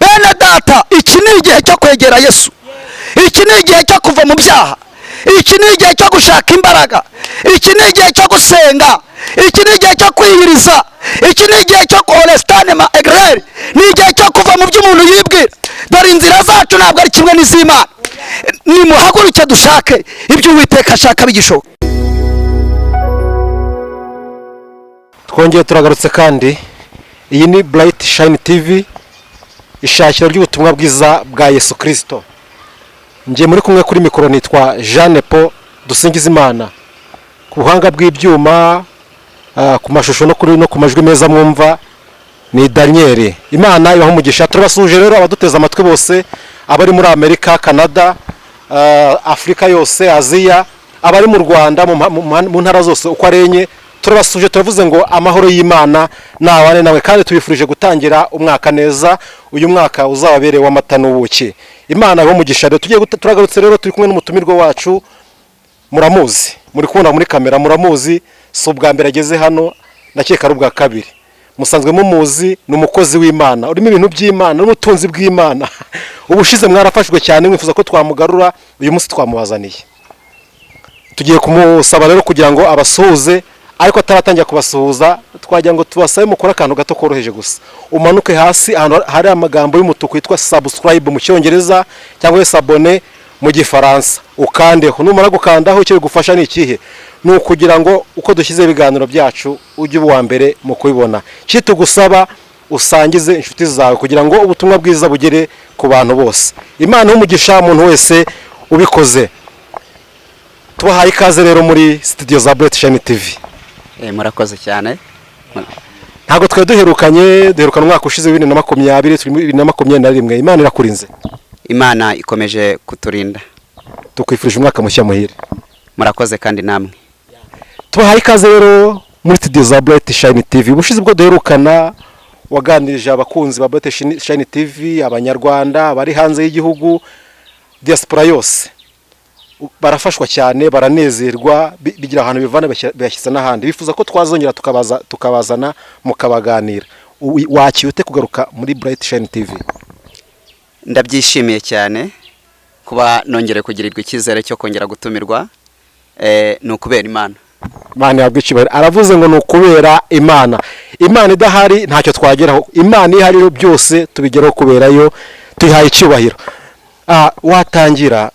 bene data, iki ni igihe cyo kwegera Yesu, iki ni igihe cyo kuva mu byaha, iki ni igihe cyo gushaka imbaraga, iki ni igihe cyo gusenga, iki ni igihe cyo kwiyiriza, iki ni igihe cyo kolestane ma egreri, ni igihe cyo kuva mu by'umuntu yibwira. Dore inzira zacu ntabwo ari kimwe n'iz'Imana. Nimuhaguruke dushake ibyo Uwiteka ashaka bigishoboka. Twongeye turagarutse kandi iyi ni Bright Shine TV, ishakiro ry'ubutumwa bwiza bwa Yesu Kristo. Ngiye muri kumwe kuri mikoro nitwa Jean Paul Dusingizimana, ku buhanga bw'ibyuma, ku mashusho no ku majwi meza mwumva ni Daniel. Imana ibaho umugisha. Turabasuje rero abaduteza amatwi bose, abari muri Amerika, Canada, Afrika yose, Aziya, abari mu Rwanda, mu ntara zose uko arenye. Turabasuje, turavuze ngo amahoro y'Imana nawane nawe, kandi tubifurije gutangira umwaka neza, uyu mwaka uzababereye w'amata n'ubuki. Imana ibaho umugisha. Rero turagarutse rero, turi kumwe n'umutumirwa wacu, muramuzi, muri kubona muri kamera, muramuzi, si ubwa mbere ageze hano, ndakeka ari ubwa kabiri. Musanzwe mumuzi, ni umukozi w'Imana, urimo ibintu by'Imana n'ubutunzi bw'Imana. Ubushize mwarafashwe cyane, mwifuza ko twamugarura, uyu munsi twamubazaniye. Tugiye kumusaba rero kugira ngo abasuhuze, ariko ataratangira kubasuhuza, twagira ngo tubasabe mukora akantu gato koroheje gusa. Umanuke hasi ahantu hari amagambo y'umutuku yitwa subscribe mu Cyongereza cyangwa s'abonner mu Gifaransa, ukandeho. Numara gukandaho, icyo bigufasha ni ikihe? Ni ukugira ngo uko dushyize ibiganiro byacu ujye uwa mbere mu kubibona. Kitugusaba usangize inshuti zawe kugira ngo ubutumwa bwiza bugere ku bantu bose. Imana y'umugisha umuntu wese ubikoze. Tubahaye ikaze rero muri studio za Bright Shine TV. Murakoze cyane. Ntago twe duherukana umwaka ushize 2020, turi 2021. Imana irakurinze. Imana ikomeje kuturinda. Tukwifurije umwaka mushya muhire. Murakoze kandi namwe. Tubahaye ikaze rero muri studio za Bright Shine TV. Ubushize bwo duherukana waganirije abakunzi ba Bright Shine TV, abanyarwanda bari hanze y'igihugu, diaspora yose. Barafashwa cyane, baranezerwa, bigira ahantu bivana byashyize n'ahandi. Bifuza ko twazongera tukabazana mukabaganira. Wakiyute kugaruka muri Bright Shine TV? Ndabyishimiye cyane kuba nongere kugirirwa icyizere cyo kongera gutumirwa. Ni ukubera Imana. Imana yabwicibara. Aravuze ngo ni ukubera Imana. Imana idahari ntacyo twageraho. Imana ihari byose tubigeraho kuberayo, tuyihaye icyubahiro. Watangira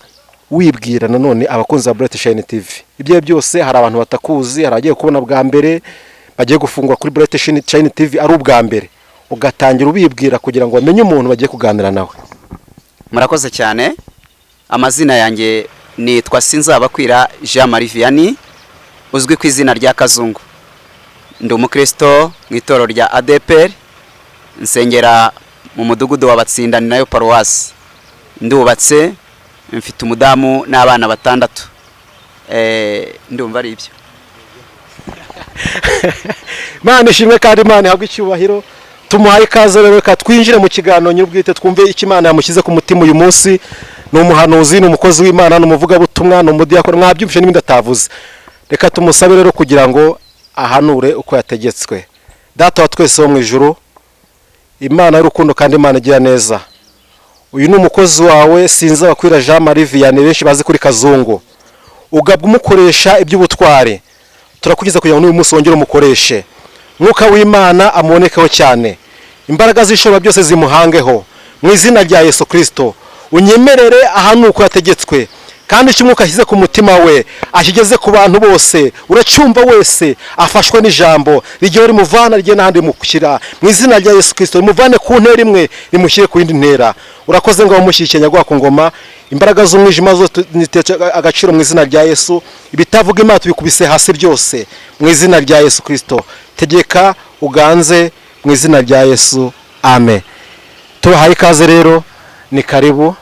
wibwira nanone abakunzi ba Bright Shine TV. Ibyo byose hari abantu batakuzi, hari agiye kubona bwa mbere, bagiye gufungwa kuri Bright Shine TV ari ubwa mbere. Ugatangira ubibwira kugira ngo bamenye umuntu bagiye kuganira nawe. Murakoze cyane. Amazina yanjye nitwa Sinzabakwira Jean Marie Vianney, uzwi ku izina rya Kazungu. Ndi umukristo mu itorero rya ADPR, nsengera mu mudugudu wa Batsindani nayo paruwasi. Ndubatse, mfite umudamu n'abana 6. Ndumva ari ibyo. Imana ishimwe kandi Imana ihabwe icyubahiro. Tumuhaye ikaze rero, ka twinjire mu kiganiro nyir'ubwite, twumve icyo Imana yamushyize ku mutima uyu munsi. Ni umuhanuzi, ni umukozi w'Imana, ni umuvugabutumwa, ni umudiyakoni, mwabyumvise n'ibindi atavuze. Reka tumusabe rero kugira ngo ahanure uko yategetswe. Data wa twese wo mu ijuru, Imana y'urukundo kandi Imana igira neza, uyu ni umukozi wawe Sinzabakwira Jean Marie Vianney, benshi bazi kuri Kazungu. Ugabwa umukoresha iby'ubutware. Turakugeza kugira ngo uyu munsi wongere umukoreshe. Mwuka w'Imana amubonekeho cyane. Imbaraga z'ishobora byose zimuhangeho. Mu izina rya Yesu Kristo, unyemerere ahantu uko yategetswe. Kandi icyo Mwuka ashyize ku mutima we akigeze ku bantu bose, uracyumva wese afashwe n'ijambo rigiye rimuvana rigiye n'ahandi mukira. Mu izina rya Yesu Kristo, rimuvane ku ntera imwe rimushyire ku yindi ntera. Urakoze ngo bamushyikire nyagwa ku ngoma. Imbaraga z'umwijima zose nitece agaciro mu izina rya Yesu. Ibitavuga Imana tubikubise hasi byose mu izina rya Yesu Kristo. Tegeka uganze mu izina rya Yesu. Amen. Tubahaye ikaze rero, ni karibu.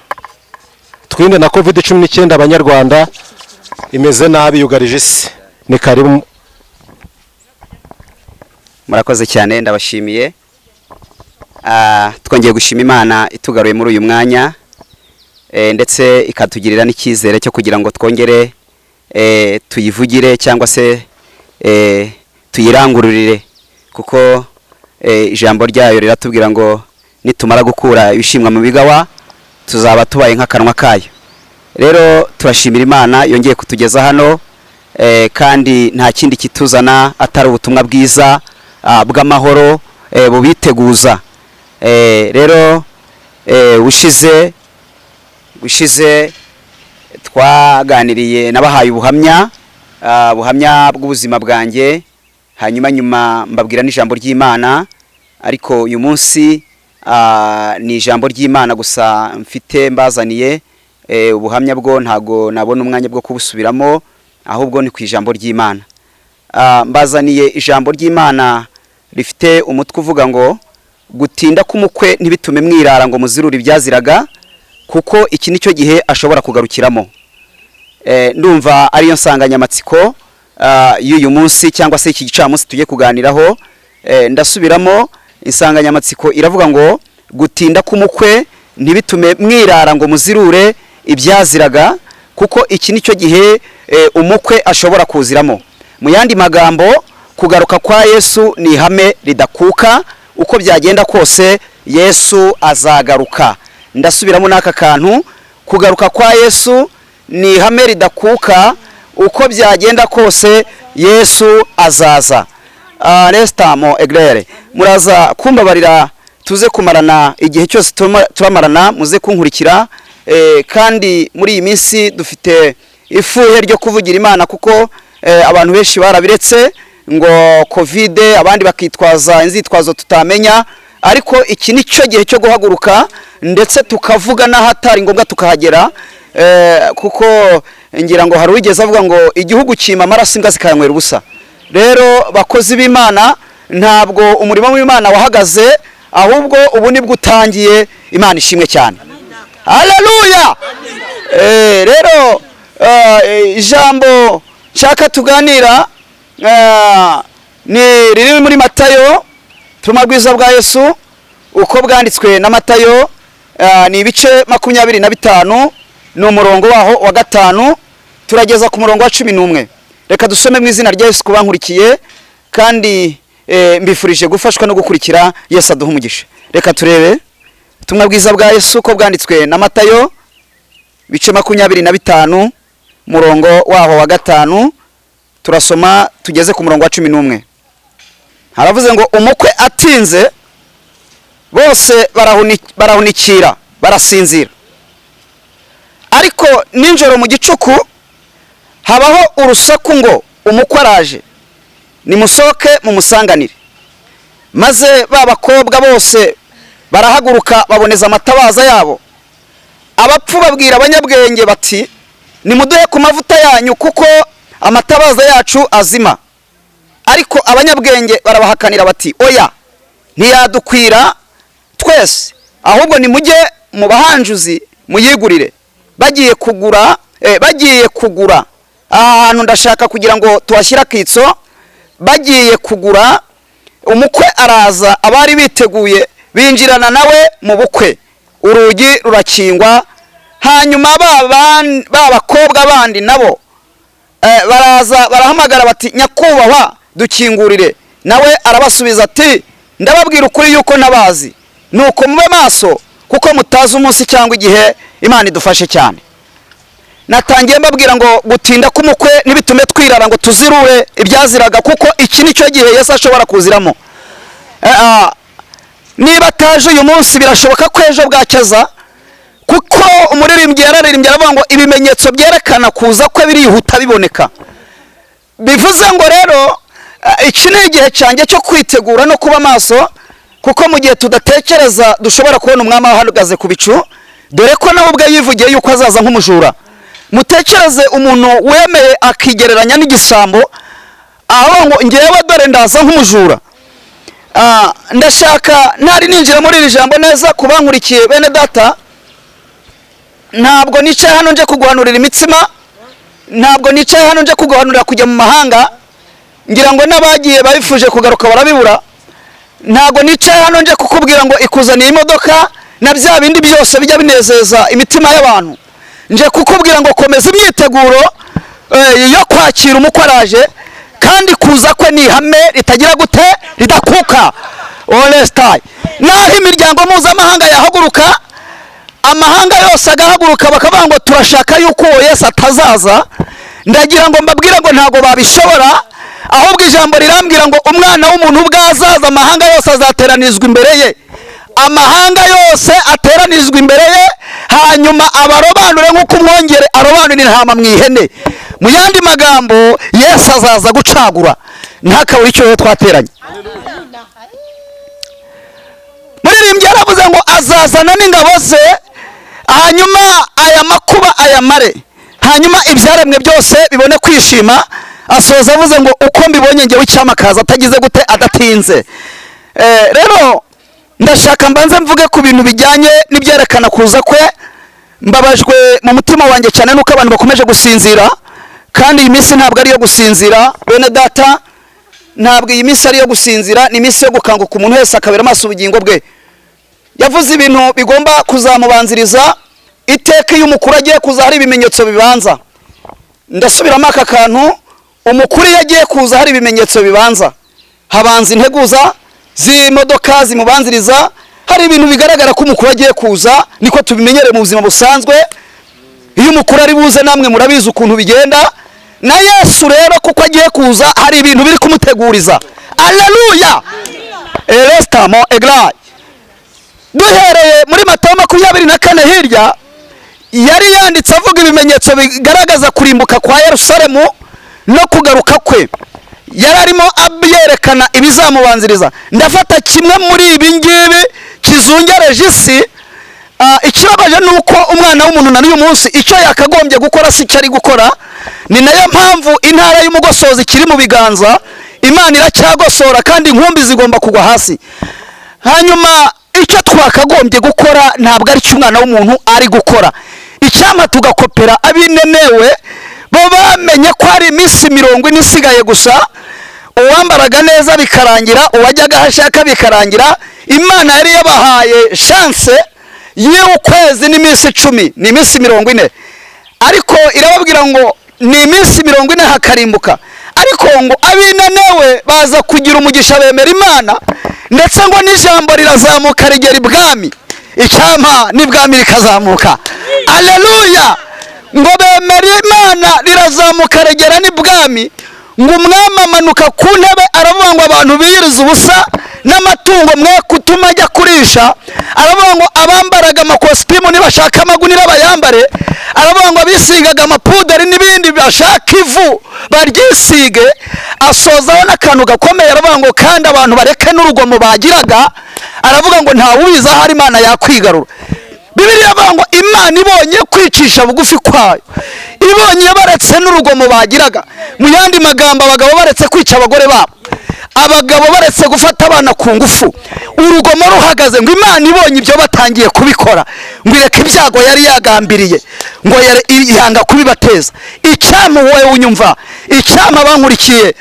Twinde na COVID-19 abanyarwanda imeze nabi, yugarije isi. Ni karibu. Murakoze cyane, ndabashimiye. Twongeye gushima Imana itugaruye muri uyu mwanya, ndetse ikatugirira n'icyizere cyo kugira ngo twongere tuyivugire cyangwa se tuyirangururire, kuko ijambo ryayo riratubwira ngo nitumara gukura ibishimwa mu bigawa tuzaba tubaye nk'akanwa kayo. Rero turashimira Imana yongeye kutugeza hano, kandi nta kindi kituzana atari ubutumwa bwiza bw'amahoro bubiteguza. Rero ushize twaganiriye nabahaye ubuhamya bw'ubuzima bwanjye, hanyuma mbabwira n'ijambo ry'Imana, ariko uyu munsi ni ijambo ry'Imana gusa mfite mbazaniye. Ubuhamya bwo ntago nabona umwanya bwo kubusubiramo, ahubwo ni ku ijambo ry'Imana. Mbazaniye ijambo ry'Imana rifite umutwe uvuga ngo gutinda k'umukwe ntibitume mwirara ngo muzirure ibyaziraga, kuko iki nicyo gihe ashobora kugarukiramo. Ndumva ariyo nsanganyamatsiko y'uyu munsi cyangwa se iki gicamunsi tugiye kuganiraho. Ndasubiramo, insanganyamatsiko iravuga ngo gutinda k'umukwe ntibitume mwirara ngo muzirure ibyaziraga, kuko iki nicyo gihe umukwe ashobora kuziramo. Mu yandi magambo, kugaruka kwa Yesu ni ihame ridakuka, uko byagenda kose Yesu azagaruka. Ndasubiramo n'aka kantu, kugaruka kwa Yesu ni ihame ridakuka, uko byagenda kose Yesu azaza. Restamo eglere, muraza kumbabarira tuze kumarana igihe cyose turamarana, muze kunkurikira. Kandi muri iyi minsi dufite ifuhe ryo kuvugira Imana, kuko abantu benshi barabiretse ngo covid, abandi bakitwaza inzitwazo tutamenya, ariko iki nicyo gihe cyo guhaguruka ndetse tukavuga n'ahatari ngombwa tukahagera. Kuko ngira ngo hari wigeze avuga ngo igihugu cyima amaraso imbwa zikayanywera ubusa. Rero bakozi b'Imana, ntabwo umurimo w'Imana wahagaze, ahubwo ubu nibwo utangiye. Imana ishimwe cyane. Haleluya. Rero ijambo nshaka tuganira ni riri muri Matayo, ubutumwa bwiza bwa Yesu uko bwanditswe na Matayo, ni ibice 25, ni umurongo waho wa 5 turageza ku murongo wa 11. Reka dusome mu izina rya Yesu kubankurikiye, kandi mbifurije gufashwa no gukurikira. Yesu aduha umugisha. Reka turebe ubutumwa bwiza bwa Yesu uko bwanditswe na Matayo, bice 25, murongo waho wa 5, turasoma tugeze ku murongo wa 11. Haravuze ngo umukwe atinze bose barahunikira barasinzira, ariko ninjoro mu gicuku habaho urusaku ngo umukwe araje, nimusohoke mumusanganire. Maze babakobwa bose barahaguruka baboneza amatabaza yabo. Abapfu babwira abanyabwenge bati nimuduhe ku mavuta yanyu, kuko amatabaza yacu azima. Ariko abanyabwenge barabahakanira bati oya, ntiyadukwira twese, ahubwo nimujye mu bahanjuzi muyigurire. Bagiye kugura ahantu ndashaka kugira ngo tuhashyira kitso. Bagiye kugura, umukwe araza, abari biteguye binjirana nawe mu bukwe, urugi rurakingwa. Hanyuma babakobwa bandi nabo baraza barahamagara bati nyakubahwa dukingurire. Nawe arabasubiza ati ndababwira ukuri yuko nabazi, nuko mube maso, kuko mutazi umunsi cyangwa igihe. Imana idufashe cyane. Natangiye mbabwira ngo gutinda k'umukwe ntibitume twirara ngo tuzirure ibyaziraga, kuko iki nicyo gihe Yesu ashobora kuziramo. Niba ataje uyu munsi birashoboka ko ejo bwacyaza, kuko umuririmbyi yararirimbye aravuga ngo ibimenyetso byerekana kuza kwe birihuta biboneka. Bivuze ngo rero iki ni igihe cyanjye cyo kwitegura no kuba maso, kuko mu gihe tudatekereza dushobora kubona umwami ahagaze ku bicu, dore ko nawe ubwe yivugiye yuko azaza nk'umujura. Mutekereze umuntu wemeye akigereranya n'igisambo, aho ngo ngewe dore ndaza nk'umujura. Ndashaka ntari ninjira muri iri jambo neza kubankurikiye bene data, ntabwo nicaye hano nje kuguhanurira imitsima, ntabwo nicaye hano nje kuguhanurira kujya mu mahanga. Ngira ngo n'abagiye babifuje kugaruka barabibura. Ntabwo nicaye hano nje kukubwira ngo ikuzaniye imodoka na bya bindi byose bijya binezeza imitima y'abantu. Nje kukubwira ngo komeza imyiteguro yo kwakira umukwe araje, kandi kuza kwe ni ihame ritagira gute ridakuka. olesitayi. naho imiryango mpuzamahanga yahaguruka, amahanga yose agahaguruka bakavuga ngo turashaka yuko uwo Yesu atazaza, ndagira ngo mbabwire ngo ntabwo babishobora, ahubwo ijambo rirambwira ngo umwana w'umuntu ubwo azaza amahanga yose azateranizwa imbere ye, amahanga yose ateranizwa imbere ye, hanyuma abarobanure nk'uko umwongere arobanura intama mu ihene. mu yandi magambo Yesu azaza gucagura, ntakabure icyo twateranye. muririmbyi yaravuze ngo azazana n'ingabo ze, hanyuma aya makuba ayamare, hanyuma ibyaremwe byose bibone kwishima. asoza avuze ngo uko mbibonye ngewe icyamakaza atagize gute, adatinze. rero ndashaka mbanze mvuge ku bintu bijyanye n'ibyerekana kuza kwe. mbabajwe mu mutima wanjye cyane nuko abantu bakomeje gusinzira, kandi iyi minsi ntabwo ari iyo gusinzira bene data, ntabwo iyi minsi ari iyo gusinzira, ni iminsi yo gukanguka umuntu wese akabera amaso ubugingo bwe. yavuze ibintu bigomba kuzamubanziriza iteka. iyo umukuru agiye kuza hari ibimenyetso bibanza. ndasubiramo aka kantu, umukuru iyo agiye kuza hari ibimenyetso bibanza. habanza integuza z'imodoka zimubanziriza, hari ibintu bigaragara ko umukuru agiye kuza, niko tubimenyereye mu buzima busanzwe. iyo umukuru ari buze namwe murabizi ukuntu bigenda. na Yesu rero kuko agiye kuza hari ibintu biri kumuteguriza. Alleluya, elestamo eglayi. duhereye muri Matayo 24 hirya, yari yanditse avuga ibimenyetso bigaragaza kurimbuka kwa Yerusalemu no kugaruka kwe. yari arimo abyerekana ibizamubanziriza. ndafata kimwe muri ibi ngibi kizungereje isi. ikibabaje ni uko umwana w'umuntu na n'uyu munsi icyo yakagombye gukora si cyo ari gukora. ni nayo mpamvu intara y'umugosozi ikiri mu biganza. Imana iracyagosora kandi inkumbi zigomba kugwa hasi. hanyuma icyo twakagombye gukora ntabwo ari cyo umwana w'umuntu ari gukora. icyama tugakopera abinenewe bo bamenye ko hari iminsi 40 isigaye gusa. uwambaraga neza bikarangira, uwajyaga hashaka bikarangira. Imana yari yabahaye chance y'ukwezi n'iminsi 10, ni iminsi 40, ariko irababwira ngo ni iminsi 40 hakarimbuka. ariko ngo abinenewe baza kugira umugisha bemera Imana, ndetse ngo n'ijambo rirazamuka rigera ibwami. icyama n'ibwami rikazamuka. Alleluya. ngo bemera Imana rirazamuka rigera n'ibwami. ngo umwami amanuka ku ntebe aravuga ngo abantu biyiriza ubusa n'amatungo mwe kutuma ajya kurisha. aravuga ngo abambaraga amakositimu nibashaka amagunira bayambare. aravuga ngo abisigaga amapuderi n'ibindi bashaka ivu baryisige. asozaho n'akantu gakomeye, aravuga ngo kandi abantu bareke n'urugomo bagiraga. aravuga ngo ntawe ubizi ahari Imana yakwigarura. Bibiliya avuga ngo Imana ibonye kwicisha bugufi kwayo, ibonye baretse n'urugomo bagiraga. mu yandi magambo, abagabo baretse kwica abagore babo, abagabo baretse gufata abana ku ngufu, urugomo ruhagaze, ngo Imana ibonye ibyo batangiye kubikora, ngo ireke ibyago yari yagambiriye, ngo yanga kubibateza. icyama wowe unyumva, icyama bankurikiye,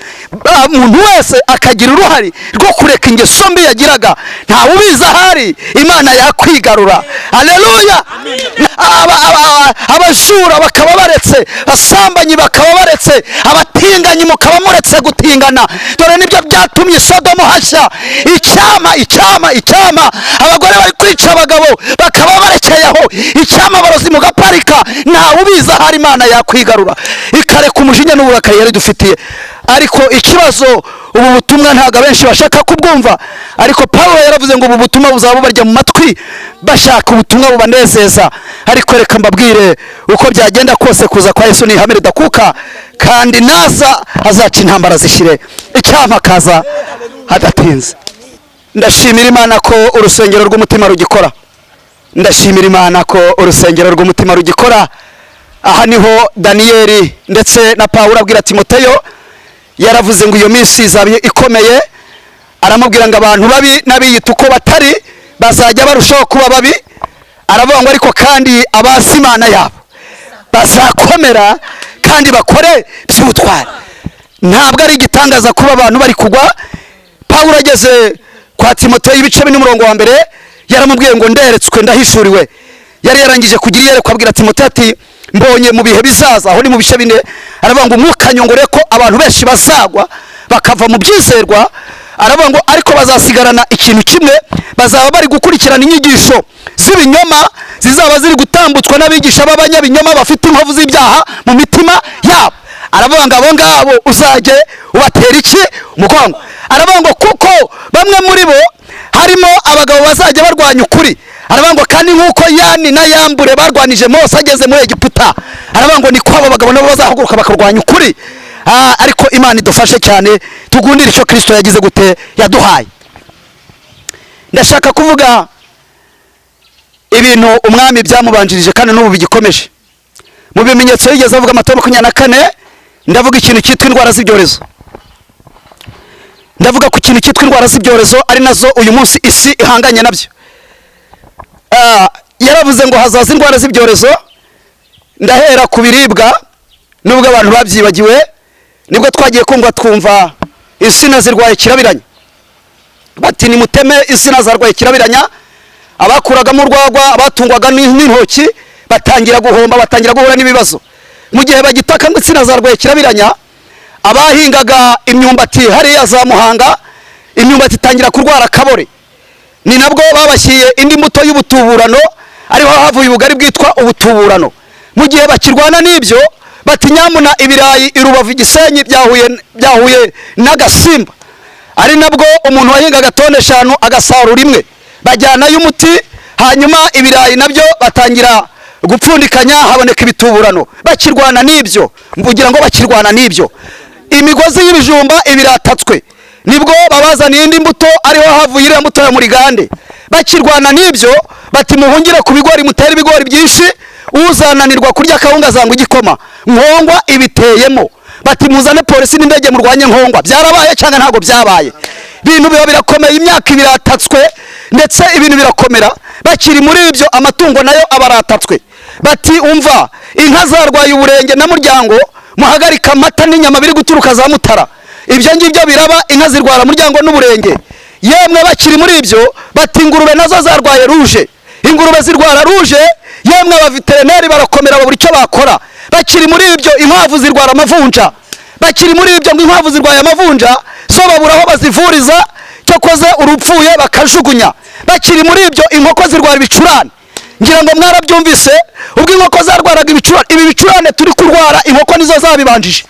umuntu wese akagira uruhari rwo kureka ingeso mbi yagiraga. ntawe ubizi ahari Imana yakwigarura. Alleluya. abajura bakaba baretse, abasambanyi bakaba baretse, abatinganyi mukaba muretse gutingana. dore nibyo byatumye Sodomu hashya. icyama abagore bari kwica abagabo bakaba barekeye aho. icyama abarozi mugaparika. ntawe ubizi ahari Imana yakwigarura ikareka umujinya n'uburakari yari dufitiye. ariko ikibazo, ubu butumwa ntabwo abenshi bashaka kubwumva. ariko Pawulo yaravuze ngo ubu butumwa buzaba barya mu matwi bashaka ubutumwa bubanezeza. ariko reka mbabwire uko byagenda kose, kuza kwa Yesu ni ihame ridakuka, kandi naza azaca intambara zishire. icyama akaza adatinze. ndashimira Imana ko urusengero rw'umutima rugikora. ndashimira Imana ko urusengero rw'umutima rugikora. aha niho Daniyeli ndetse na Pawulo abwira Timoteyo. yaravuze ngo iyo minsi izaba ikomeye. aramubwira ngo abantu babi n'abiyita uko batari bazajya barushaho kuba babi. aravuga ngo ariko kandi abazi Imana yabo bazakomera kandi bakore by'ubutwari. ntabwo ari igitangaza kuba abantu bari kugwa. Pawulo ageze kwa Timoteyo ibice 4:1 yaramubwiye ngo nderetswe, ndahishuriwe. yari yarangije kugira iyerekwa, abwira Timoteyo ati mbonye mu bihe bizaza, aho ni mu bice 4. aravuga ngo umwuka nyongore ko abantu benshi bazagwa bakava mu byizerwa, aravuga ngo ariko bazasigarana ikintu kimwe, bazaba bari gukurikirana inyigisho z'ibinyoma zizaba ziri gutambutswa n'abigisha b'abanyabinyoma bafite inkovu z'ibyaha mu mitima yabo. aravuga ngo abo ngabo uzajye ubatera iki umugongo. aravuga ngo kuko bamwe muri bo harimo abagabo bazajya barwanya ukuri. aravuga ngo kandi nk'uko Yani na Yambure barwanije Mose ageze muri Egiputa, aravuga ngo niko abo bagabo nabo bazahaguruka bakarwanya ukuri. Ariko Imana idufashe cyane tugundire icyo Kristo yagize gute yaduhaye. Ndashaka kuvuga ibintu umwami byamubanjirije kandi n'ubu bigikomeje. Mu bimenyetso yigeze avuga Matayo 24, ndavuga ikintu cyitwa indwara z'ibyorezo. Ndavuga ku kintu cyitwa indwara z'ibyorezo ari nazo uyu munsi isi ihanganye nabyo. Yaravuze ngo hazaza indwara z'ibyorezo. Ndahera ku biribwa nubwo abantu babyibagiwe, nibwo twagiye twumva insina zirwaye kirabiranya. Bati ni muteme insina zarwaye kirabiranya. Abakuragamo urwagwa, abatungwaga n'intoki batangira guhomba, batangira guhura n'ibibazo. Mu gihe bagitaka ngo insina zarwaye kirabiranya, abahingaga imyumbati hariya za Muhanga, imyumbati itangira kurwara kabore. Ni nabwo babashyiye indi mbuto y'ubutuburano, ariho havuye ubugari bwitwa ubutuburano. Mu gihe bakirwana n'ibyo, bati nyamuna ibirayi irubavu Gisenyi byahuye n'agasimba. Ari nabwo umuntu wahingaga tone 5 agasarura imwe, bajyanayo umuti, hanyuma ibirayi nabyo batangira gupfundikanya, haboneka ibituburano. Bakirwana n'ibyo, mvugira ngo bakirwana n'ibyo, imigozi y'ibijumba ibiratatswe, nibwo babazaniye indi mbuto, ariho havuye iriya mbuto ya Murigande. Bakirwana n'ibyo, bati muhungire ku bigori, mutera ibigori byinshi, uzananirwa kurya kawunga zangwa igikoma, nkongwa ibiteyemo. Bati muzane polisi n'indege murwanye nkongwa. Byarabaye cyangwa ntago byabaye? Ibintu biba birakomeye, imyaka ibiratatswe ndetse ibintu birakomera. Bakiri muri ibyo, amatungo nayo abaratatswe. Bati umva, inka zarwaye uburenge na Muryango, muhagarika amata n'inyama biri guturuka za Mutara. Ibyo ngibyo biraba, inka zirwara Muryango n'uburenge. Yemwe bakiri muri ibyo, bati ingurube nazo zarwaye ruje, ingurube zirwara ruje. Yemwe abaveterineri barakomera babura icyo bakora. Bakiri muri ibyo, inkwavu zirwara amavunja. Bakiri muri ibyo ngo inkwavu zirwaye amavunja, so babura aho bazivuriza, cyakoze urupfuye bakajugunya. Bakiri muri ibyo, inkoko zirwara ibicurane. Ngira ngo mwarabyumvise, ubwo inkoko zarwaraga ibicurane. Ibi bicurane turi kurwara inkoko nizo zabibanjije.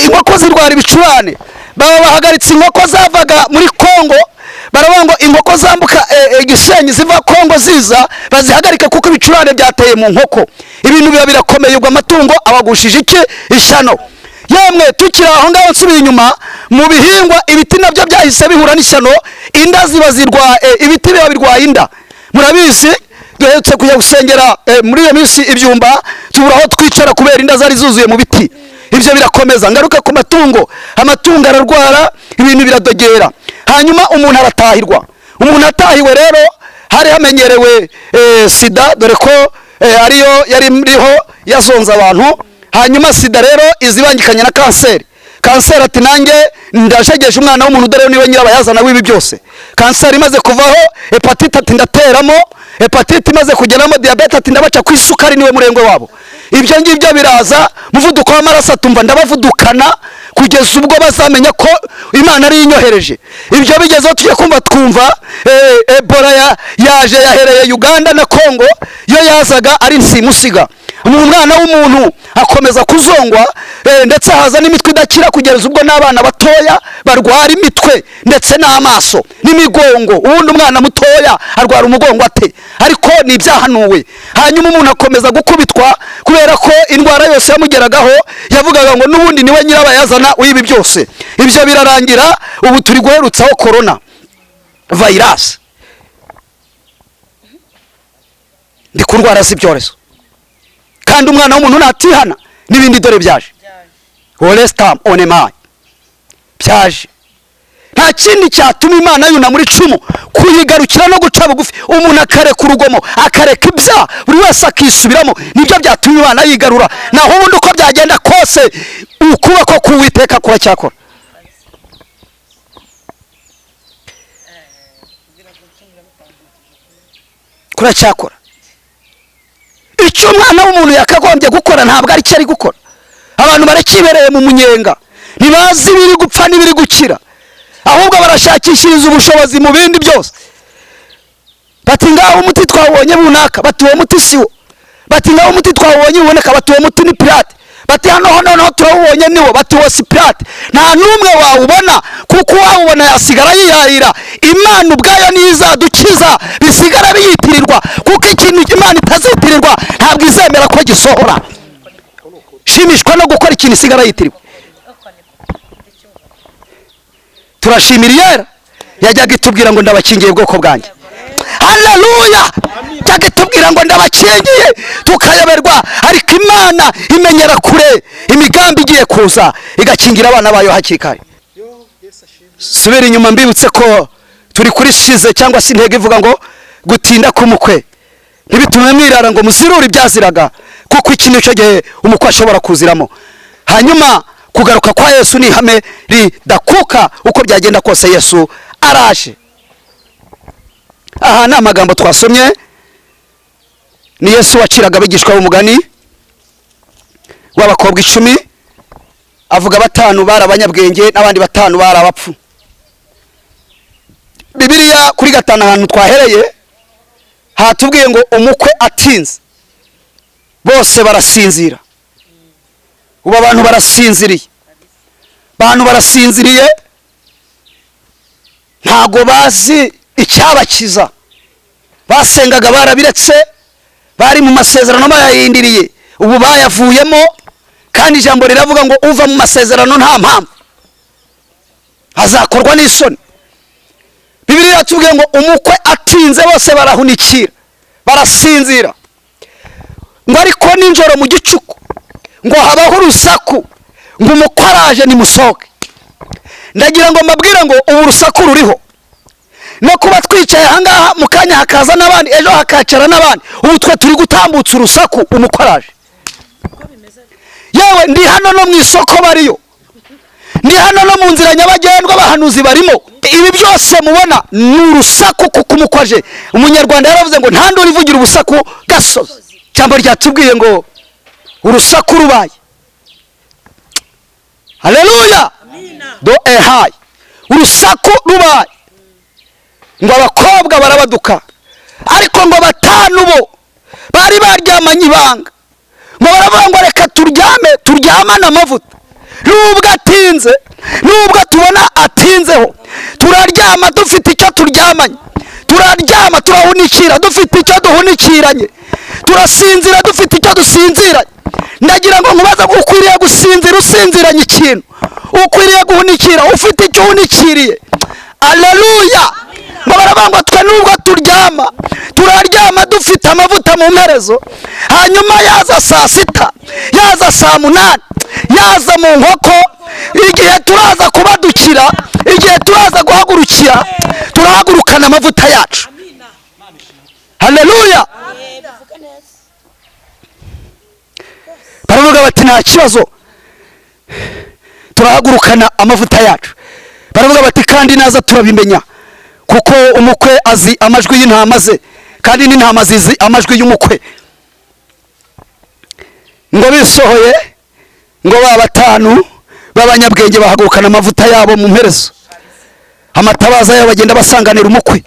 Inkoko zirwara ibicurane, baba bahagaritse inkoko zavaga muri Kongo. Baravuga ngo inkoko zambuka Gisenyi ziva Kongo ziza bazihagarika kuko ibicurane byateye mu nkoko. Ibintu biba birakomeye, ubwo amatungo abagushije iki ishyano. Yemwe tukira aho ngaho nsubiye inyuma, mu bihingwa ibiti nabyo byahise bihura n'ishyano. Inda ziba zirwa ibiti biba birwaye inda. Murabizi duherutse kujya gusengera muri iyo minsi ibyumba, tubura aho twicara kubera inda zari zuzuye mu biti. Ibyo birakomeza. Ngaruka ku matungo, amatungo ararwara, ibintu biradogera. Hanyuma umuntu aratahirwa. Umuntu atahiwe rero, hari hamenyerewe sida, dore ko ariyo yari muriho yazonza abantu. Hanyuma sida rero izibangikanye na kanseri. Kanseri ati nanjye ndashegeje umwana w'umuntu, dore niwe nyirabayazana w'ibi byose. Kanseri imaze kuvaho, hepatite ati ndateramo, hepatite imaze kugeramo, diabete ati ndabaca ku isukari niwe murengwe wabo. Ibyo ngibyo biraza, muvuduko w'amaraso atumva ndabavudukana, kugeza ubwo bazamenya ko Imana ari inyohereje. Ibyo bigezeho tujye twumva Ebola yaje yahereye Uganda na Kongo, yo yazaga ari nsimusiga. Umwana w'umuntu akomeza kuzongwa, ndetse haza n'imitwe idakira, kugeza ubwo n'abana batoya barwara imitwe ndetse n'amaso n'imigongo. Ubundi umwana mutoya arwara umugongo ate? Ariko ni ibyahanuwe. Hanyuma umuntu akomeza gukubitwa kubera ko indwara yose yamugeragaho yavugaga ngo n'ubundi niwe nyirabayazana w'ibi byose. Ibyo birarangira, ubu turi guherutsaho corona virus. Ndi ku ndwara z'ibyorezo, kandi umwana w'umuntu natihana n'ibindi dore byaje. Olestam onema byaje. Nta kindi cyatuma Imana yuna muri cumu kuyigarukira no guca bugufi. Umuntu akareka urugomo, akareka ibyaha, buri wese akisubiramo. Nibyo byatuma Imana yigarura. Naho ubundi uko byagenda kose, ukuboko k'Uwiteka kuracyakora. Kuracyakora. Icyo umwana w'umuntu yakagombye gukora ntabwo ari gukora. Abantu barakibereye mu munyenga, ntibazi ibiri gupfa n'ibiri gukira. ahubwo barashakishiriza ubushobozi mu bindi byose. Bati ngaho umuti twawubonye runaka, bati uwo muti siwo. Bati ngaho umuti twawubonye uboneka, bati uwo muti ni pirate. Bati hano turawubonye niwo, bati uwo si pirate. Nta n'umwe wawubona, kuko wawubona yasigara yihahira. Imana ubwayo niyo izadukiza, bisigara biyitirirwa, kuko ikintu Imana itazitirirwa ntabwo izemera ko gisohora. Shimishwa no gukora ikintu isigara yitirirwa. Turashimira Iyera yajyaga itubwira ngo ndabakingiye ubwoko bwanjye. Haleluya! Yajyaga itubwira ngo ndabakingiye tukayoberwa, ariko Imana imenyera kure imigambi igiye kuza igakingira abana bayo hakiri kare. Subira inyuma mbibutse ko turi kuri size cyangwa se intego ivuga ngo gutinda k'umukwe ntibitume mwirara ngo musirure ibyaziraga, kuko iki nicyo gihe umukwe ashobora kuziramo. Hanyuma kugaruka kwa Yesu ni ihame ridakuka, uko byagenda kose Yesu araje. Aha ni amagambo twasomye, ni Yesu waciraga abigishwa b'umugani w'abakobwa 10, avuga 5 bari abanyabwenge n'abandi 5 bari abapfu. Bibiliya kuri 5 ahantu twahereye hatubwiye ngo umukwe atinze bose barasinzira. Ubu abantu barasinziriye, ntago bazi icyabakiza. Basengaga barabiretse, bari mu masezerano bayahindiriye, ubu bayavuyemo, kandi ijambo riravuga ngo uva mu masezerano nta mpamvu azakorwa n'isoni. Bibiliya yatubwiye ngo umukwe atinze bose barahunikira, barasinzira. Ngo ariko ninjoro mu gicuku ngo habaho urusaku ngo umukwe araje nimusohoke. Ndagira ngo mbabwire ngo ubu urusaku ruriho, no kuba twicaye ahangaha mu kanya hakaza n'abandi, ejo hakacara n'abandi, ubu twe turi gutambutsa urusaku umukwe araje. Yewe ndi hano no mu isoko bariyo, ndi hano no mu nzira nyabagendwa abahanuzi barimo. Ibi byose mubona ni urusaku kuko umukwe aje. Umunyarwanda yaravuze ngo nta nduru ivugira ubusaku gasozi. Ijambo ryatubwiye ngo urusaku rubaye. Haleluya! Do ehai. Urusaku rubaye. Ngo abakobwa barabaduka, ariko ngo 5 bo bari baryamanye ibanga, ngo baravuga ngo reka turyamane amavuta. Nubwo atinze, nubwo tubona atinzeho, turaryama dufite icyo turyamanye, turaryama turahunikira dufite icyo duhunikiranye, turasinzira dufite icyo dusinziranye. Ndagira ngo nkubaza, ukwiriye gusinzira usinziranye ikintu, ukwiriye guhunikira ufite icyo uhunikiriye. Haleluya! Ngo baravuga ngo twe nubwo turaryama dufite amavuta mu mperezo, hanyuma yaza saa 6, yaza saa 8, yaza mu nkoko, igihe turaza kubadukira, igihe turaza guhagurukira, turahagurukana amavuta yacu. Haleluya! Baravuga bati nta kibazo, turahagurukana amavuta yacu. Baravuga bati kandi naza turabimenya, kuko umukwe azi amajwi y'intama ze, kandi n'intama zizi amajwi y'umukwe. Ngo bisohoye, ngo ba 5 b'abanyabwenge bahagurukana amavuta yabo mu mperezo, amatabaza yabo bagenda basanganira umukwe,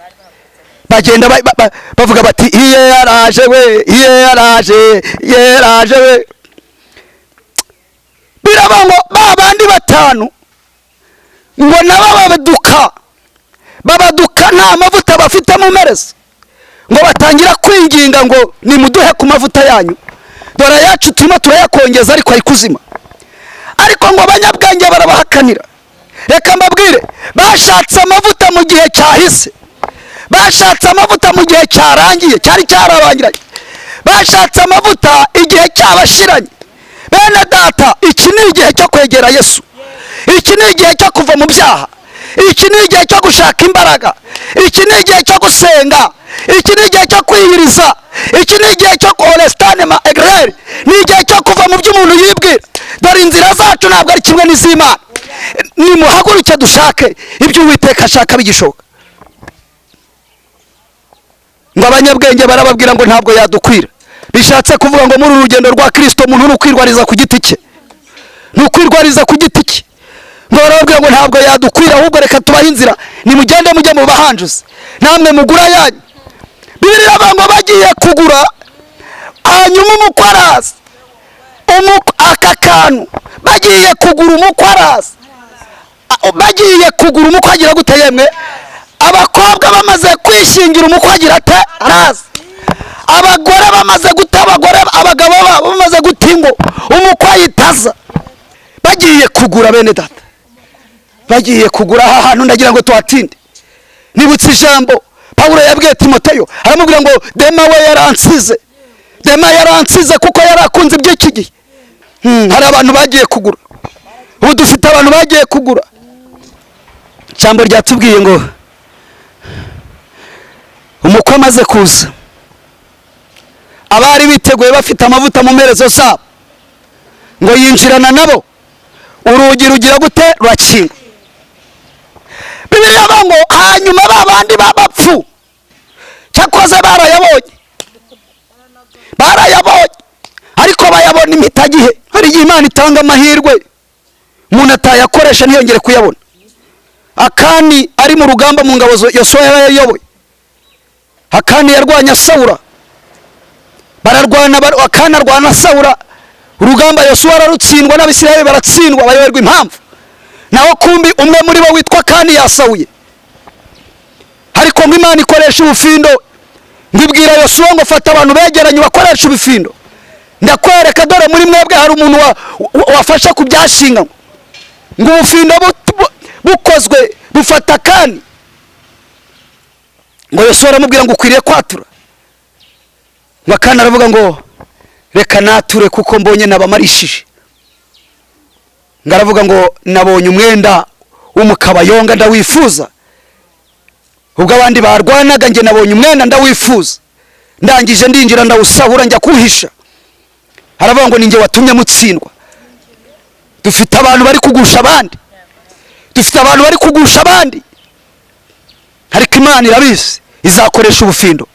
bagenda bavuga bati iye yaraje we, iye yaraje we. Biraba ngo babandi 5 ngo nabo babaduka nta mavuta bafite mu mperezo, ngo batangira kwinginga ngo nimuduhe ku mavuta yanyu, dore yacu turimo turayakongeza ariko ari kuzima. Ariko ngo abanyabwenge barabahakanira. Reka mbabwire, bashatse amavuta mu gihe cyahise, bashatse amavuta mu gihe cyarangiye, cyari cyarabangiranye, bashatse amavuta igihe cyabashiranye. Bene data, iki ni igihe cyo kwegera Yesu, iki ni igihe cyo kuva mu byaha, iki ni igihe cyo gushaka imbaraga, iki ni igihe cyo gusenga, iki ni igihe cyo kwiyiriza, iki ni igihe cyo korestane ma egreri, ni igihe cyo kuva mu by'umuntu yibwira. Dore inzira zacu ntabwo ari kimwe n'iz'Imana. Nimuhaguruke dushake ibyo Uwiteka ashaka bigishoboka. Ngo abanyabwenge barababwira ngo ntabwo yadukwira. Bishatse kuvuga ngo muri urugendo rwa Kristo umuntu nukwirwariza ku giti cye, nukwirwariza ku giti cye. ngo barababwira ngo ntabwo yadukwira, ahubwo reka tubahe inzira, nimugende mujye mu bahanjuzi namwe mugura yanyu. Bibiliya iravuga ngo bagiye kugura, hanyuma umukwe araza. Aka kantu bagiye kugura, umukwe araza. Bagiye kugura, umukwe agira gute yemwe? Abakobwa bamaze kwishingira, umukwe agira ate? Araza. Abagore bamaze guta abagabo babo bamaze guta ingo, umukwe ayitaza. Bagiye kugura bene data, bagiye kugura. Aha hantu ndagira ngo tuhatinde. Nibutse ijambo Pawulo yabwiye Timoteyo, aramubwira ngo Dema we yaransize, Dema yaransize kuko yarakunze iby'iki gihe. Hari abantu bagiye kugura. Ubu dufite abantu bagiye kugura. Ijambo ryatubwiye ngo umukwe amaze kuza, abari biteguye bafite amavuta mu mperezo zabo, ngo yinjirana nabo, urugi rugira gute? Rurakinga. Bibiliya ngo hanyuma babandi babapfu cyakoze barayabonye, ariko bayabona impitagihe. Hari igihe Imana itanga amahirwe umuntu atayakoresha ntiyongere kuyabona. Akani ari mu rugamba mu ngabo Yosuwa yarayoboye, Akani yarwanya Sawura, bararwana, Akani arwana Sawura, urugamba Yosuwa ararutsindwa, n'Abisirayeli baratsindwa, bayoberwa impamvu. Naho kumbi umwe muri bo witwa Akani yasahuye. Ariko ngo Imana ikoresha ubufindo, ngo ibwira Yosuwa ngo fata abantu begeranye bakoresha ubufindo. Ndakwereka, dore muri mwebwe hari umuntu wafashe ku byashinga, ngo ubufindo bukozwe bufata Akani. Ngo Yosuwa aramubwira ngo ukwiriye kwatura. Ngo Akani aravuga ngo reka nature kuko mbonye nabamarishije. Ngo aravuga ngo nabonye umwenda w'umukabayonga ndawifuza, ubwo abandi barwanaga njye nabonye umwenda ndawifuza, ndangije ndinjira ndawusahura njya kuhisha. Aravuga ngo ninjye watumye mutsindwa. Dufite abantu bari kugusha abandi, dufite abantu bari kugusha abandi, ariko Imana irabizi, izakoresha ubufindo.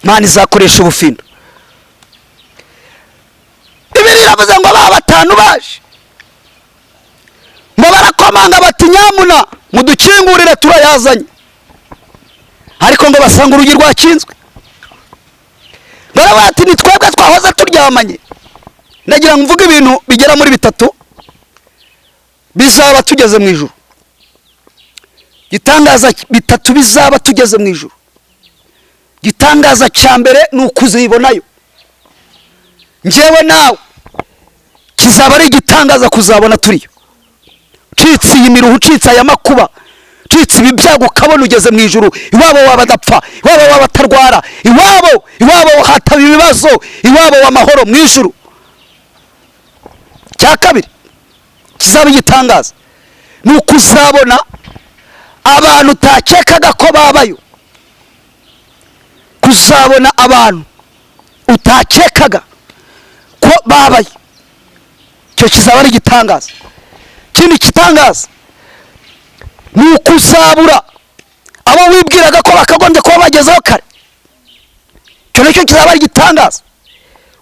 Imana izakoresha ubufindo. Bibiliya iravuze ngo aba batanu baje, ngo barakomanga bati nyamuna mudukingurire turayazanye, ariko ngo basanga urugi rwakinzwe. Baravuga ati ni twebwe twahoze turyamanye. Ndagira ngo mvuge ibintu bigera muri bitatu bizaba tugeze mu ijuru. Gitangaza bitatu bizaba tugeze mu ijuru. Gitangaza cya mbere ni ukuzibonayo njyewe nawe, kizaba ari igitangaza kuzabona turiyo. Ucitse iyi miruho, ucitse aya makuba, ucitse ibi byago, ukabona ugeze mu ijuru. Iwabo wabadapfa, iwabo wabatarwara, iwabo hataba ibibazo, iwabo w'amahoro mu ijuru. Cya kabiri kizaba igitangaza ni ukuzabona abantu utakekaga ko babayo. Kuzabona abantu utakekaga ko babayo, cyo kizaba ari igitangaza. Ikindi gitangaza ni ukuzabura abo wibwiraga ko bakagombye kuba bagezeho kare. Cyo nicyo kizaba ari igitangaza,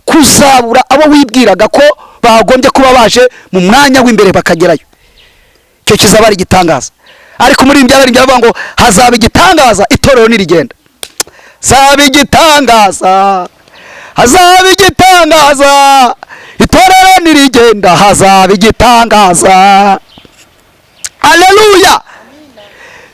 kuzabura abo wibwiraga ko bagombye kuba baje mu mwanya w'imbere bakagerayo. Cyo kizaba ari igitangaza. Ariko muri imbya bavuga ngo hazaba igitangaza, itorero nirigenda. Hazaba igitangaza, hazaba igitangaza, itorero nirigenda, hazaba igitangaza. Haleluya.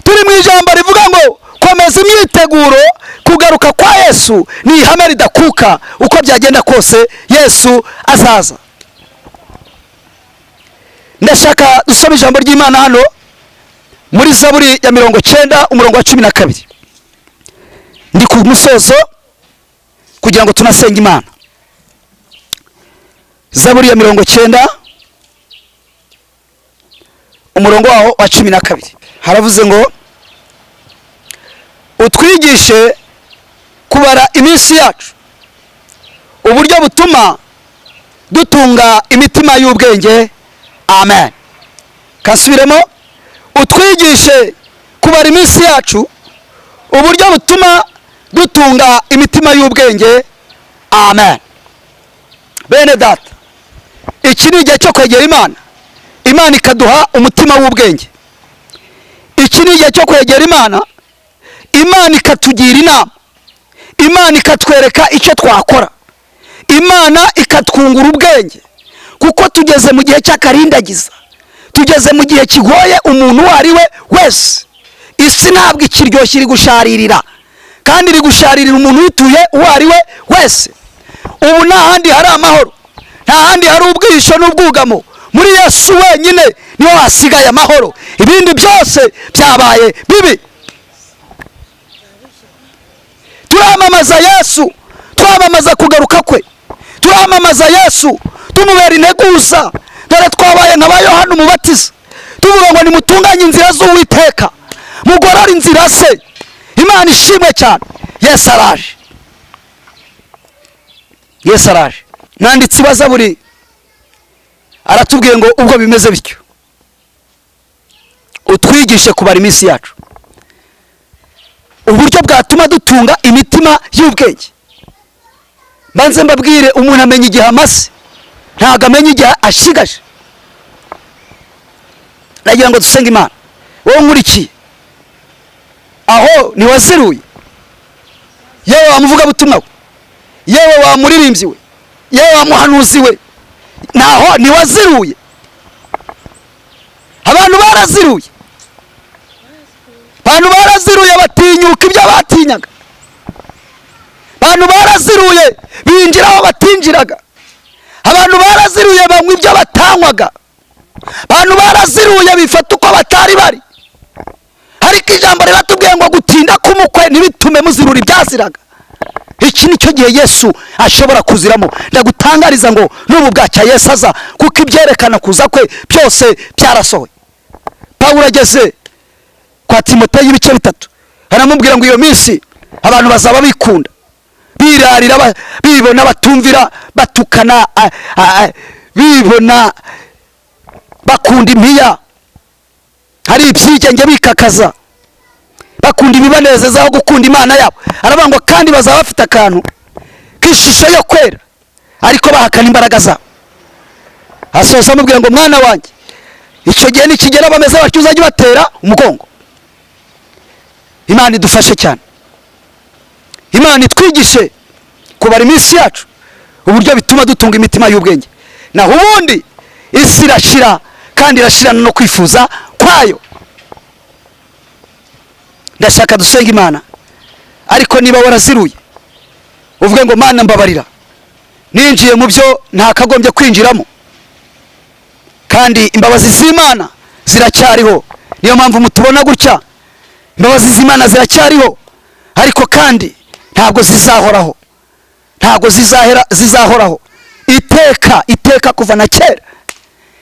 Turi mu ijambo rivuga ngo komeza imyiteguro, kugaruka kwa Yesu ni ihame ridakuka. Uko byagenda kose Yesu azaza. Ndashaka dusome ijambo ry'Imana hano muri Zaburi ya 90 umurongo wa 12. Ndi ku musozo kugira ngo tunasenga Imana. Zaburi ya 90 umurongo waho wa 12 haravuze ngo utwigishe kubara iminsi yacu, uburyo butuma dutunga imitima y'ubwenge. Amen. Kasubiremo, utwigishe kubara iminsi yacu, uburyo butuma dutunga imitima y'ubwenge. Amen. Bene data, iki ni igihe cyo kwegera imana, imana ikaduha umutima w'ubwenge. iki ni igihe cyo kwegera imana, imana ikatugira inama, imana ikatwereka icyo twakora, imana ikatwungura ubwenge, kuko tugeze mu gihe cy'akarindagiza, tugeze mu gihe kigoye umuntu uwo ari we wese. isi ntabwo ikiryoshye, iri gusharirira, kandi iri gusharirira umuntu uyituye uwo ari we wese. ubu nta handi hari amahoro, nta handi hari ubwihisho n'ubwugamo, muri Yesu wenyine niho hasigaye amahoro, ibindi byose byabaye bibi. turamamaza Yesu, twamamaza kugaruka kwe, turamamaza Yesu tumubera integuza. dore twabaye nka ba Yohana Umubatiza tuvuga ngo nimutunganye inzira z'Uwiteka, mugorora inzira ze. Imana ishimwe cyane. Yesu araje, Yesu araje. Nanditse ibaza buri aratubwiye ngo ubwo bimeze bityo, utwigishe kubara iminsi yacu, uburyo bwatuma dutunga imitima y'ubwenge. Banze mbabwire, umuntu amenya igihe amaze, ntabwo amenya igihe ashigaje. nagira ngo dusenge Imana. wowe nkurikiye aho ntiwaziruye, yewe wa muvugabutumwa we, yewe wa muririmbyi we, yewe wa muhanuzi we, naho ntiwaziruye. abantu baraziruye, abantu baraziruye batinyuka ibyo batinyaga, abantu baraziruye binjira aho batinjiraga, abantu baraziruye banywa ibyo batanywaga, abantu baraziruye bifata uko batari bari. ariko ijambo riratubwiye ngo gutinda k'umukwe ntibitume muzirura ibyaziraga. iki ni cyo gihe Yesu ashobora kuziramo. ndagutangariza ngo n'ubu bwacya Yesu aza, kuko ibyerekana kuza kwe byose byarasohoye. Pawulo ageze kwa Timoteyo ibice 3, aramubwira ngo iyo minsi abantu bazaba bikunda, birarira, bibona batumvira, batukana, bibona bakunda impiya, hari ibyigenge bikakaza, bakunda ibibanezeza aho gukunda Imana yabo. aravuga ngo kandi bazaba bafite akantu k'ishusho yo kwera, ariko bahakana imbaraga zabo. asoza amubwira ngo mwana wanjye, icyo gihe nikigera bameze batyo uzajya ubatera umugongo. Imana idufashe cyane, Imana itwigishe kubara iminsi yacu, uburyo bituma dutunga imitima y'ubwenge. naho ubundi isi irashira, kandi irashirana no kwifuza kwayo. ndashaka dusenga Imana. ariko niba waraziruye uvuge ngo Mana mbabarira, ninjiye mu byo ntakagombye kwinjiramo, kandi imbabazi z'Imana ziracyariho. niyo mpamvu mutubona gutya, imbabazi z'Imana ziracyariho, ariko kandi ntabwo zizahoraho, ntabwo zizahoraho iteka kuva na kera.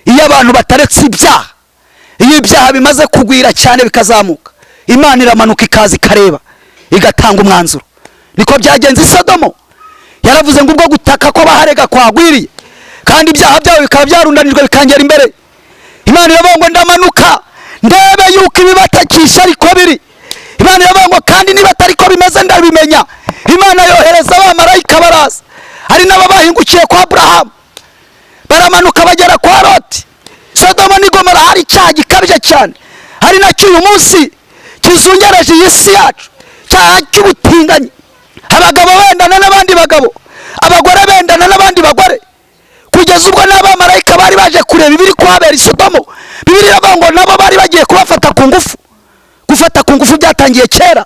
iyo abantu bataretse ibyaha, iyo ibyaha bimaze kugwira cyane bikazamuka, Imana iramanuka ikaza ikareba, igatanga umwanzuro. niko byagenze i Sodomo. yaravuze ngo ubwo gutaka ko baharega kwagwiriye, kandi ibyaha byabo bikaba byarundanijwe bikangera imbere, Imana iravuga ngo ndamanuka ndebe yuko ibibatakisha ariko biri. Imana iravuga ngo kandi niba atari ko bimeze ndabimenya. Imana yohereza abamarayika baraza, hari n'abo bahingukiye kwa Aburahamu, baramanuka bagera kwa Loti. Sodomo ni Gomora hari icyaha gikabije cyane, hari nacyo uyu munsi kizungereje iyi si yacu, cyaha cy'ubutinganyi. abagabo bendana n'abandi bagabo, abagore bendana n'abandi bagore, kugeza ubwo n'abamarayika bari baje kureba ibiri kuhabera i Sodomo. Bibiliya iravuga ngo nabo bari bagiye kubafata ku ngufu. gufata ku ngufu byatangiye kera.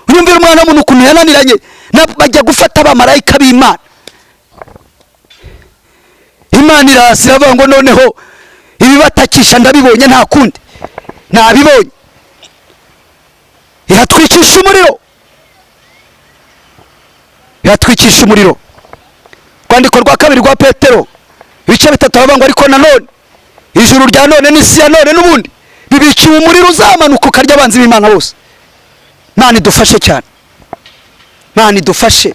unyumvira umwana w'umuntu ukuntu yananiranye, bajya gufata abamarayika b'Imana. Imana irasi iravuga ngo noneho ibibatakisha ndabibonye, nta kundi nabibonye. ihatwikisha umuriro, ihatwikisha umuriro. Rwandiko rwa 2 rwa Petero ibice 3 bavuga ngo ariko nanone ijuru rya none n'isi ya none n'ubundi bibikiwe umuriro uzamanuka ukarya abanzi b'Imana bose. Imana idufashe cyane, Imana idufashe.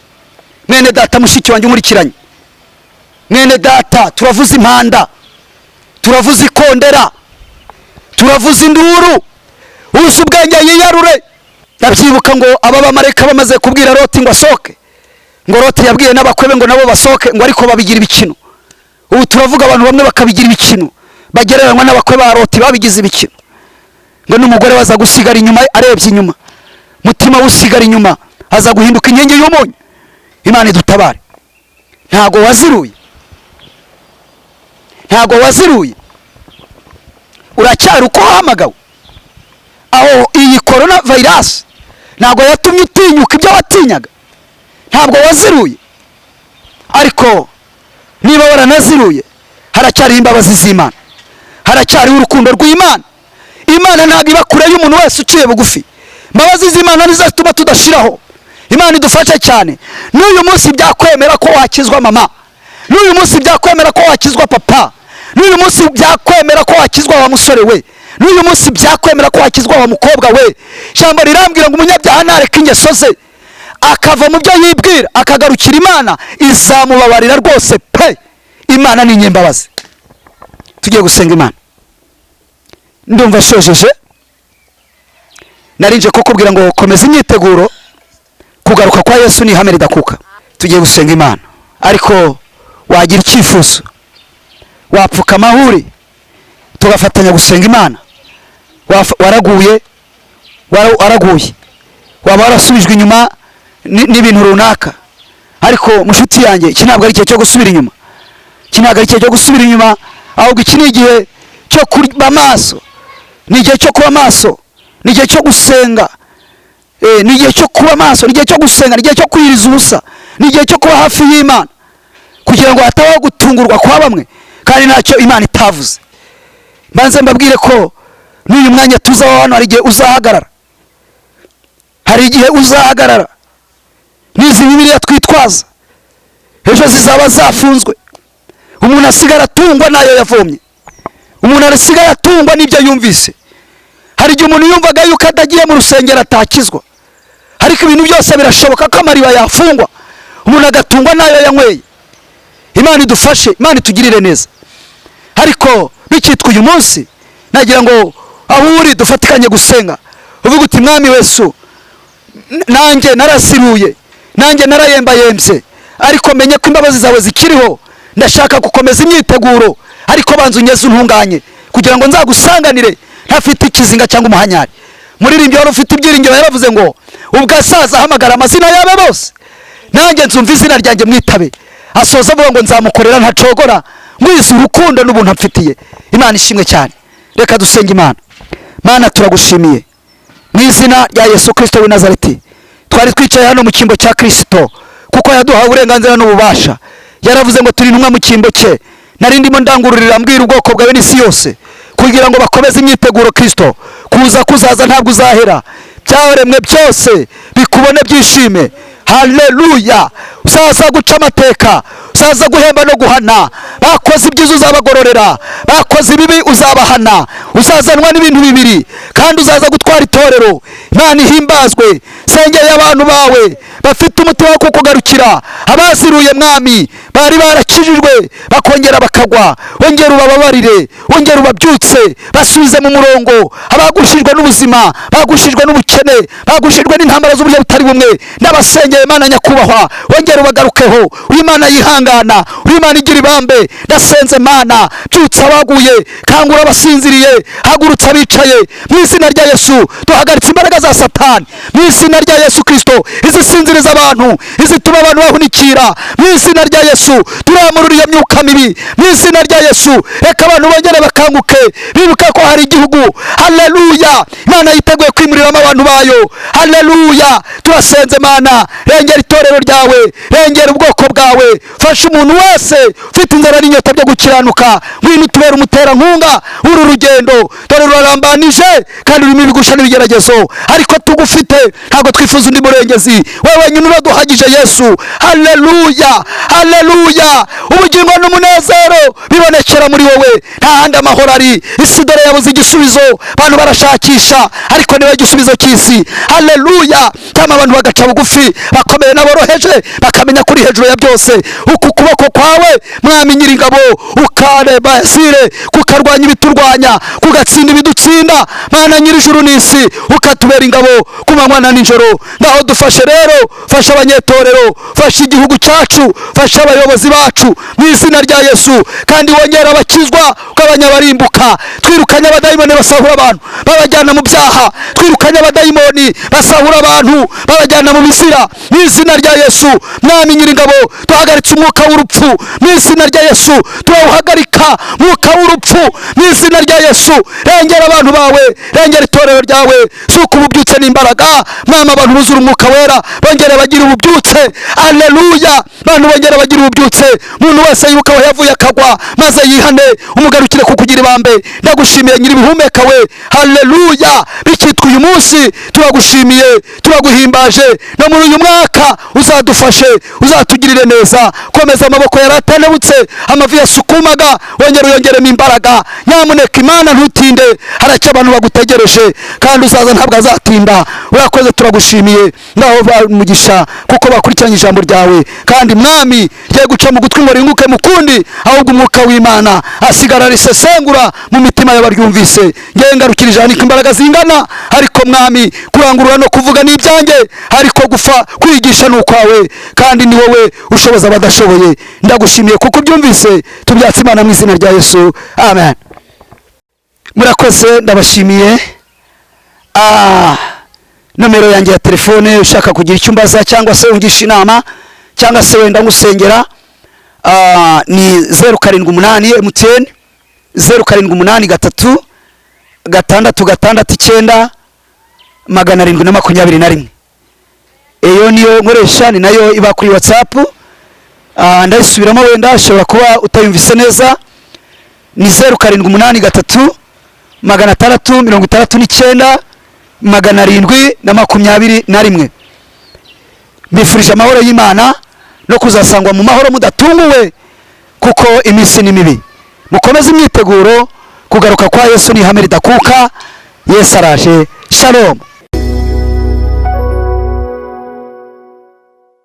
mwene data mushiki wanjye umurikiranye, mwene data, turavuza impanda, turavuza ikondera, turavuza induru, uzi ubwenge yiyarure. ndabyibuka ngo aba bamarayika bamaze kubwira Loti ngo asohoke, ngo Loti yabwiye n'abakwe be ngo nabo basohoke, ngo ariko babigira ibikino. ubu turavuga abantu bamwe bakabigira ibikino, bagereranywa n'abakwe ba Loti babigize ibikino, ngo n'umugore waza gusigara inyuma arebye inyuma, mutima usigara inyuma aza guhinduka inkingi y'umunyu. Imana idutabare. Ntago waziruye, ntago waziruye, uracyari uko wahamagawe. Aho iyi corona virus ntago yatumye utinyuka ibyo watinyaga, ntabwo waziruye. Ariko niba waranaziruye, haracyari imbabazi z'Imana, haracyari urukundo rw'Imana. Imana ntabwo iba kure y'umuntu wese uciye bugufi. Imbabazi z'Imana nizo zituma tudashiraho. Imana idufashe cyane. N'uyu munsi byakwemera ko wakizwa mama, n'uyu munsi byakwemera ko wakizwa papa, n'uyu munsi byakwemera ko wakizwa wa musore we, n'uyu munsi byakwemera ko wakizwa wa mukobwa we. Ijambo rirambwira ngo umunyabyaha nareka ingeso ze akava mu byo yibwira akagarukira Imana, izamubabarira rwose pe. Imana ni nyembabazi. Tugiye gusenga Imana. Ndumva shojeje, narinje kukubwira ngo komeza imyiteguro, kugaruka kwa Yesu ni ihame ridakuka. Tugiye gusenga Imana, ariko wagira icyifuzo wapfuka amahuri tugafatanya gusenga Imana. Waraguye, waraguye, waba warasubijwe inyuma n'ibintu runaka, ariko mushuti yanjye iki ntabwo ari igihe cyo gusubira inyuma, iki ntabwo ari igihe cyo gusubira inyuma, ahubwo iki ni igihe cyo kuba maso, ni igihe cyo kuba maso, ni igihe cyo gusenga, ni igihe cyo kuba maso, ni igihe cyo gusenga, ni igihe cyo kwiriza ubusa, ni igihe cyo kuba hafi y'Imana, kugira ngo hatabaho gutungurwa kwa bamwe kandi ntacyo Imana itavuze. Mbanze mbabwire ko n'uyu mwanya tuzaho hano hari igihe uzahagarara, hari igihe uzahagarara. N'izi Bibiliya twitwaza ejo zizaba zafunzwe, umuntu asigara atungwa nayo yavomye, umuntu arasigara atungwa n'ibyo yumvise. Hari igihe umuntu yumvaga yuko adagiye mu rusengero atakizwa, ariko ibintu byose birashoboka ko amariba yafungwa, umuntu agatungwa nayo yanyweye. Imana idufashe, Imana itugirire neza. Ariko bikitwa uyu munsi, nagira ngo aho uri dufatikanye gusenga, uvuga uti Mwami Yesu, nanjye narasiruye, nanjye narayembayembye, ariko menye ko imbabazi zawe zikiriho. Ndashaka gukomeza imyiteguro, ariko banza unyeze untunganye kugira ngo nzagusanganire ntafite ikizinga cyangwa umuhanyari. Muririmbyi wari ufite ibyiringiro yaravuze ngo ubwo asaza ahamagara amazina yabe bose, nanjye nzumva izina ryanjye mwitabe. Asoza avuga ngo nzamukorera ntacogora, ngwiza urukundo n'ubuntu amfitiye. Imana ishimwe cyane. Reka dusenge Imana. Mana turagushimiye mu izina rya Yesu Kristo w'i Nazareti. Twari twicaye hano mu cyimbo cya Kristo kuko yaduhaye uburenganzira n'ububasha. Yaravuze ngo turi intumwa mu cyimbo cye. Nari ndimo ndangururira mbwira ubwoko bwawe n'isi yose kugira ngo bakomeze imyiteguro. Kristo kuza kuzaza ntabwo uzahera, byaremwe byose bikubone byishime. Haleluya. Uzaza guca amateka, uzaza guhemba no guhana. Bakoze ibyiza uzabagororera, bakoze ibibi uzabahana. Uzazanwa n'ibintu bibiri kandi uzaza gutwara itorero. Imana ihimbazwe. Sengeye abantu bawe bafite umutima wo kukugarukira, abaziruye Mwami bari barakijijwe bakongera bakagwa, wongera ubababarire, wongera ubabyutse, basubize mu murongo. Abagushijwe n'ubuzima, bagushijwe n'ubukene, bagushijwe n'intambara z'uburyo butari bumwe, n'abasengeye Imana nyakubahwa, wongera ubagarukeho. Imana yihangana, Imana igira ibambe. Ndasenze Mana, byutsa abaguye, kangura abasinziriye, hagurutsa abicaye. Mu izina rya Yesu duhagaritse imbaraga za Satani, mu izina rya Yesu Kristo, izisinziriza abantu, izituma abantu bahunikira. Mu izina rya Yesu turamurura iyo myuka mibi, mu izina rya Yesu. Reka abantu bongere bakanguke, bibuka ko hari igihugu. Haleluya. Imana yiteguye kwimuriramo abantu bayo. Haleluya. Turasenze Mana, rengera itorero ryawe, rengera ubwoko bwawe. Fasha umuntu wese ufite inzara n'inyota byo gukiranuka, ngwino utubere umuterankunga uru rugendo. Dore rurarambanije kandi urimo ibigusha n'ibigeragezo, ariko tugufite ntabwo twifuza undi murengezi. Wewe wenyine uraduhagije Yesu. Haleluya. Haleluya. Ubugingo n'umunezero bibonekera muri wowe, nta handi amahoro ari. Isi dore yabuze igisubizo, abantu barashakisha ariko niwe gisubizo cy'isi. Haleluya. Tama abantu bagaca bugufi, bakomeye n'aboroheje, bakamenya kuri hejuru ya byose. Uku kuboko kwawe Mwami Nyiringabo ukareba sire kukarwanya ibiturwanya, kugatsinda ibidutsinda. Mana Nyirijuru n'isi ukatubera ingabo ku manywa na nijoro. Ngaho dufashe rero, fasha abanyetorero, fasha igihugu cyacu, fasha abayobozi bacu mu izina rya Yesu, kandi wongera abakizwa ugabanya abarimbuka. Twirukanye abadayimoni basahura abantu babajyana mu byaha, twirukanye abadayimoni basahura abantu babajyana mu bizira mu izina rya Yesu. Mwami nyiringabo, duhagaritse umwuka w'urupfu mu izina rya Yesu, turawuhagarika umwuka w'urupfu mu izina rya Yesu. Rengera abantu bawe, rengera itorero ryawe, suka ububyutse n'imbaraga. Mwami, abantu buzura umwuka wera bongere bagira ububyutse. Aleluya, abantu bongere bagira ububyutse. Umuntu wese yibuka aho yavuye akagwa maze yihane, umugarukire kukugira ibambe. Ndagushimiye nyiri ibihumeka we, haleluya. Bikitwa uyu munsi turagushimiye, turaguhimbaje, no muri uyu mwaka uzadufashe, uzatugirire neza. Komeza amaboko yaratanebutse, amavi yasukumaga wongere uyongeremo imbaraga. Nyamuneka Imana ntutinde, haracyo abantu bagutegereje kandi uzaza ntabwo azatinda. Urakoze, turagushimiye, ngaho umugisha kuko bakurikiranye ijambo ryawe. Kandi Mwami, rye guca mu gutwi ngo ringuke mu kundi, ahubwo umwuka w'Imana asigara risesengura mu mitima y'abaryumvise. Ngewe ngarukira ijana imbaraga zingana, ariko Mwami, kurangurura no kuvuga ni ibyanjye, ariko gufa kwigisha ni ukwawe, kandi ni wowe ushoboza abadashoboye. Ndagushimiye kuko ubyumvise, tubyatse Imana mu izina rya Yesu, amen. Murakoze, ndabashimiye. Nomero yanjye ya telefone ushaka kugira icyo umbaza cyangwa se ungisha inama cyangwa se wenda ngusengera, ni 078 MTN 078 3 669 iyo niyo nkoresha, ni nayo iba kuri WhatsApp. Ndayisubiramo wenda ushobora kuba utayumvise neza, ni 078 669 721. Mbifurije amahoro y'Imana no kuzasangwa mu mahoro mudatunguwe, kuko iminsi ni mibi. Mukomeze imyiteguro, kugaruka kwa Yesu ni ihame ridakuka. Yesu araje. Shalom.